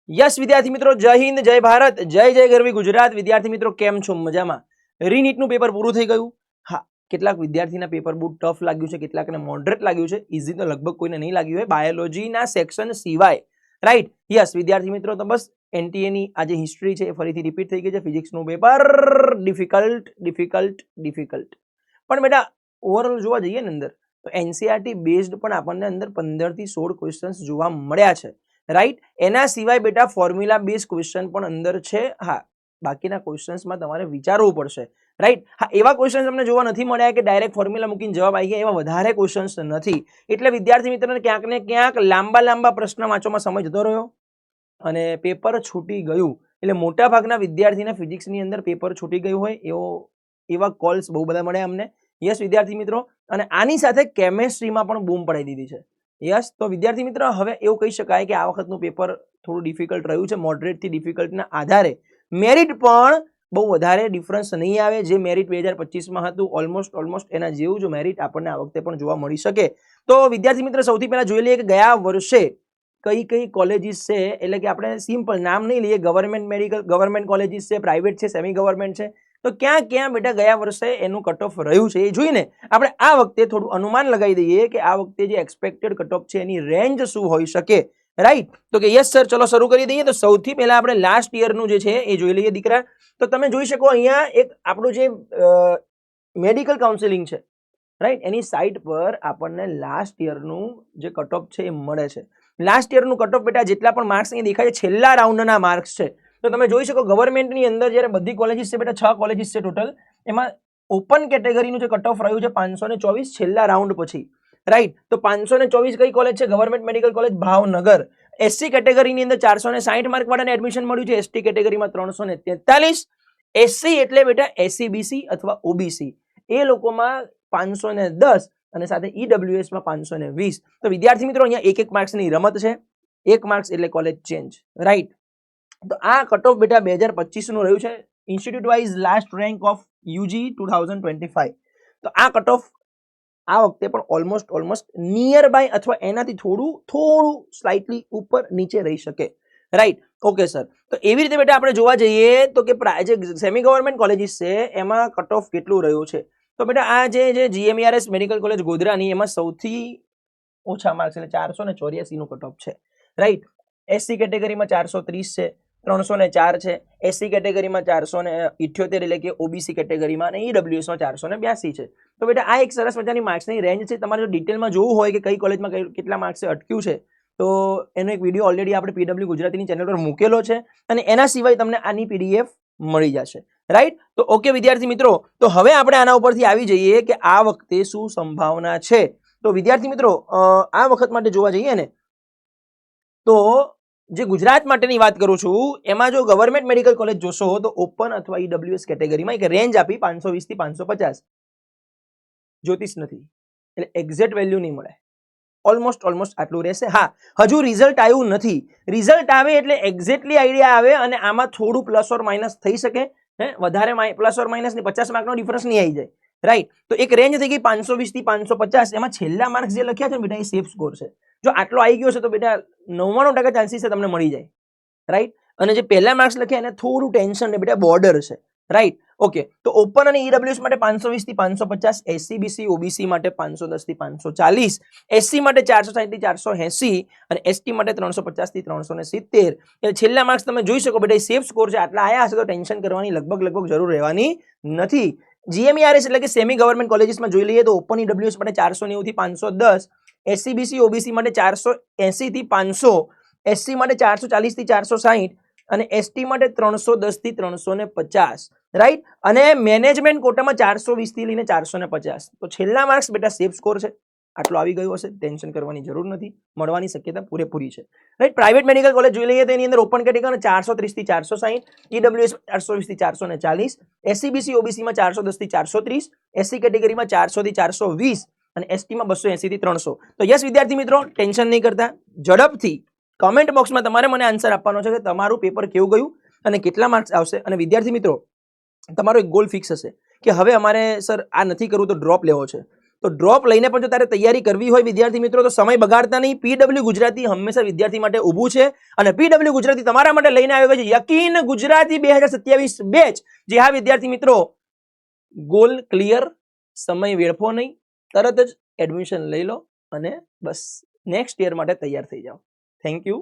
Yes વિદ્યાર્થી મિત્રો, જય હિન્દ, જય ભારત, જય જય ગરવી ગુજરાત. વિદ્યાર્થી મિત્રો કેમ છો? મજામાં? રીનીટનું પેપર પૂરું થઈ ગયું. હા, કેટલાક વિદ્યાર્થીના પેપર બહુ ટફ લાગ્યું છે, કેટલાકને મોડરેટ લાગ્યું છે. ઇઝી તો લગભગ કોઈને નહીં લાગ્યું હોય બાયોલોજીના સેક્શન સિવાય, રાઈટ? યસ વિદ્યાર્થી મિત્રો, તો બસ એનટીએની આ જે હિસ્ટ્રી છે એ ફરીથી રિપીટ થઈ ગઈ છે. ફિઝિક્સનું પેપર ડિફિકલ્ટ. પણ બેટા ઓવરઓલ જોવા જઈએ ને અંદર તો એનસીઆરટી બેઝડ પણ આપણને અંદર 15 થી 16 ક્વેશ્ચન્સ જોવા મળ્યા છે, રાઈટ? એના સિવાય બેટા ફોર્મ્યુલા બેઝ ક્વેશ્ચન પણ અંદર છે. હા, બાકીના ક્વેશ્ચન્સમાં તમારે વિચારવું પડશે, રાઈટ? હા, એવા ક્વેશ્ચન તમને જોવા નથી મળ્યા કે ડાયરેક્ટ ફોર્મ્યુલા મૂકીને જવાબ આવી ગયા, એવા વધારે ક્વેશ્ચન્સ નથી. એટલે વિદ્યાર્થી મિત્રોને ક્યાંક ને ક્યાંક લાંબા પ્રશ્ન વાંચવામાં સમય જતો રહ્યો અને પેપર છૂટી ગયું. એટલે મોટા ભાગના વિદ્યાર્થીને ફિઝિક્સની અંદર પેપર છૂટી ગયું હોય એવા કોલ્સ બહુ બધા મળ્યા અમને. યસ વિદ્યાર્થી મિત્રો, અને આની સાથે કેમેસ્ટ્રીમાં પણ બૂમ પડાવી દીધી છે. યસ, તો વિદ્યાર્થી મિત્રો હવે એવું કહી શકાય કે આ વખતનું પેપર થોડું ડિફિકલ્ટ રહ્યું છે. મોડરેટ થી ડિફિકલ્ટના આધારે મેરિટ પણ બહુ વધારે ડિફરન્સ નહીં આવે. જે મેરિટ 2025માં હતું ઓલમોસ્ટ એના જેવું જ મેરિટ આપણને આ વખતે પણ જોવા મળી શકે. તો વિદ્યાર્થી મિત્રો સૌથી પહેલા જોઈ લઈએ કે ગયા વર્ષે કઈ કોલેજીસ છે. એટલે કે આપણે સિમ્પલ નામ નહીં લઈએ, ગવર્મેન્ટ કોલેજીસ છે, પ્રાઇવેટ છે, સેમી ગવર્મેન્ટ છે, તો ક્યાં બેટા ગયા વર્ષે એનું કટ ઓફ રહ્યું છે એ જોઈને આપણે આ વખતે થોડું અનુમાન લગાવી દઈએ કે આ વખતે જે એક્સપેક્ટેડ કટ ઓફ છે એની રેન્જ શું હોઈ શકે, રાઈટ? તો કે યસ સર, ચલો શરૂ કરી દઈએ. તો સૌથી પહેલા આપણે લાસ્ટ યરનું જે છે એ જોઈ લઈએ દીકરા. તો તમે જોઈ શકો અહીંયા એક આપણું જે મેડિકલ કાઉન્સિલિંગ છે, રાઈટ, એની સાઇટ પર આપણને લાસ્ટ યરનું જે કટ ઓફ છે એ મળે છે. લાસ્ટ યરનું કટ ઓફ બેટા જેટલા પણ માર્ક્સ અહીં દેખાય છે છેલ્લા રાઉન્ડના માર્ક્સ છે. તો તમે જોઈ શકો ગવર્મેન્ટની અંદર જ્યારે બધી કોલેજીસ છે બેટા 6 કોલેજીસ છે ટોટલ, એમાં ઓપન કેટેગરીનું જે કટ ઓફ રહ્યું છે 524 છેલ્લા રાઉન્ડ પછી, રાઈટ? તો 524 કઈ કોલેજ છે? Government medical college Bhavnagar. SC કેટેગરીની અંદર 460 માર્ક વાળાને એડમિશન મળ્યું છે. એસટી કેટેગરીમાં 343. એસસી એટલે બેટા એસસીબીસી અથવા ઓબીસી, એ લોકોમાં 510 અને સાથે ઈડબ્લ્યુએસમાં 520. તો વિદ્યાર્થી મિત્રો અહીંયા એક માર્ક્સની રમત છે. 1 માર્ક્સ એટલે કોલેજ ચેન્જ, રાઈટ? તો આ કટ ઓફ બેટા 2025 નું રહ્યું છે. Institute wise last rank of UG 2025. તો આ કટ ઓફ આ વખતે પણ ઓલમોસ્ટ નિયર બાય અથવા એનાથી થોડું સ્લાઇટલી ઉપર નીચે રહી શકે, રાઈટ? ઓકે સર, તો એવી રીતે બેટા આપણે જોવા જઈએ તો કે જે સેમી ગવર્મેન્ટ કોલેજીસ છે એમાં કટ ઓફ કેટલું રહ્યું છે. તો બેટા આ જે જીએમઈઆરએસ મેડિકલ કોલેજ ગોધરાની એમાં સૌથી ઓછા માર્ક્સ એટલે 484 નું કટ ઓફ છે, રાઈટ? એસસી કેટેગરીમાં 430 છે, 304 છે. એસસી કેટેગરીમાં 478 એટલે કે ઓબીસી કેટેગરીમાં, અને ઈડબ્લ્યુએસમાં 482 છે. તો બેટા આ એક સરસ મજાની માર્ક્સની રેન્જ છે. તમારે જો ડિટેલમાં જોવું હોય કે કઈ કોલેજમાં કેટલા માર્ક્સે અટક્યું છે તો એનો એક વિડીયો ઓલરેડી આપણે પીડબ્લ્યુ ગુજરાતીની ચેનલ પર મૂકેલો છે, અને એના સિવાય તમને આની પીડીએફ મળી જશે, રાઈટ? તો ઓકે વિદ્યાર્થી મિત્રો, તો હવે આપણે આના ઉપરથી આવી જઈએ કે આ વખતે શું સંભાવના છે. તો વિદ્યાર્થી મિત્રો આ વખત માટે જોવા જઈએ ને તો જે ગુજરાત માટેની વાત કરું છું એમાં જો ગવર્મેન્ટ મેડિકલ કોલેજ જોશો તો ઓપન અથવા ઈડબ્લ્યુએસ કેટેગરીમાં એક રેન્જ આપી 520 થી 550. જ્યોતિષ નથી એટલે એક્ઝેક્ટ વેલ્યુ નહીં મળે. ઓલમોસ્ટ આટલું રહેશે. હા, હજુ રિઝલ્ટ આવ્યું નથી. રિઝલ્ટ આવે એટલે એક્ઝેક્ટલી આઈડિયા આવે, અને આમાં થોડું પ્લસ ઓર માઇનસ થઈ શકે. વધારે પ્લસ ઓર માઇનસ 50 માર્કનો ડિફરન્સ નહીં આવી જાય, રાઈટ? તો એક રેન્જ થઈ ગઈ 520 થી 550. એમાં છેલ્લા માર્ક્સ જે લખ્યા છે બેટા એ સેફ સ્કોર છે. જો આટલો આવી ગયો છે તો બેટા 99% ચાન્સીસ છે તમને મળી જાય, રાઈટ? અને જે પહેલા માર્ક્સ લખ્યા એને થોડું ટેન્શન ને બેટા બોર્ડર છે, રાઈટ? ઓકે, તો ઓપન અને ઈડબ્લ્યુએસ માટે 520 થી 550, એસસીબીસી ઓબીસી માટે 510 થી 540, એસસી માટે 460 થી 480 અને એસટી માટે 350 થી 370. એટલે છેલ્લા માર્ક્સ તમે જોઈ શકો બેટા સેફ સ્કોર છે. આટલા આયા હશે તો ટેન્શન કરવાની લગભગ જરૂર રહેવાની નથી. જીએમઈઆરએસ એટલે કે સેમી ગવર્મેન્ટ કોલેજીસમાં જોઈ લઈએ તો ઓપન ઈડબ્લ્યુએસ માટે 490 થી 510, એસસીબીસી ઓબીસી માટે 480 થી 500, એસસી માટે 440 થી 460 અને એસટી માટે 310 થી 350, રાઈટ? અને મેનેજમેન્ટ કોટામાં 420 થી લઈને 450. તો છેલ્લા માર્ક્સ બેટા સેફ સ્કોર છે. આટલો આવી ગયો હશે, ટેન્શન કરવાની જરૂર નથી, મળવાની શક્યતા પૂરેપૂરી છે, રાઈટ? પ્રાઇવેટ મેડિકલ કોલેજ જોઈ લઈએ તો એની અંદર ઓપન કેટેગરી 430 થી 460, ઈડબ્લ્યુએસ 420 થી 440, એસસીબીસી ઓબીસીમાં 410 થી 430, એસસી કેટેગરીમાં 400 થી 420 અને એસટીમાં 280 થી 300. તો યસ વિદ્યાર્થી મિત્રો, ટેન્શન નહીં કરતા, ઝડપથી કમેન્ટ બોક્સમાં તમારે મને આન્સર આપવાનો છે કે તમારું પેપર કેવું ગયું અને કેટલા માર્ક્સ આવશે. અને વિદ્યાર્થી મિત્રો તમારો એક ગોલ ફિક્સ હશે કે હવે અમારે સર આ નથી કરવું તો ડ્રોપ લેવો છે, તો ડ્રોપ લઈને પણ જો તારે તૈયારી કરવી હોય વિદ્યાર્થી મિત્રો તો સમય બગાડતા નહીં. પીડબ્લ્યુ ગુજરાતી હંમેશા વિદ્યાર્થી માટે ઊભું છે અને પીડબ્લ્યુ ગુજરાતી તમારા માટે લઈને આવ્યો છે યકીન ગુજરાતી 2027 બેચ. જે હા વિદ્યાર્થી મિત્રો, ગોલ ક્લિયર, સમય વેડફો નહીં, તરત જ એડમિશન લઈ લો અને બસ નેક્સ્ટ યર માટે તૈયાર થઈ જાઓ. Thank you.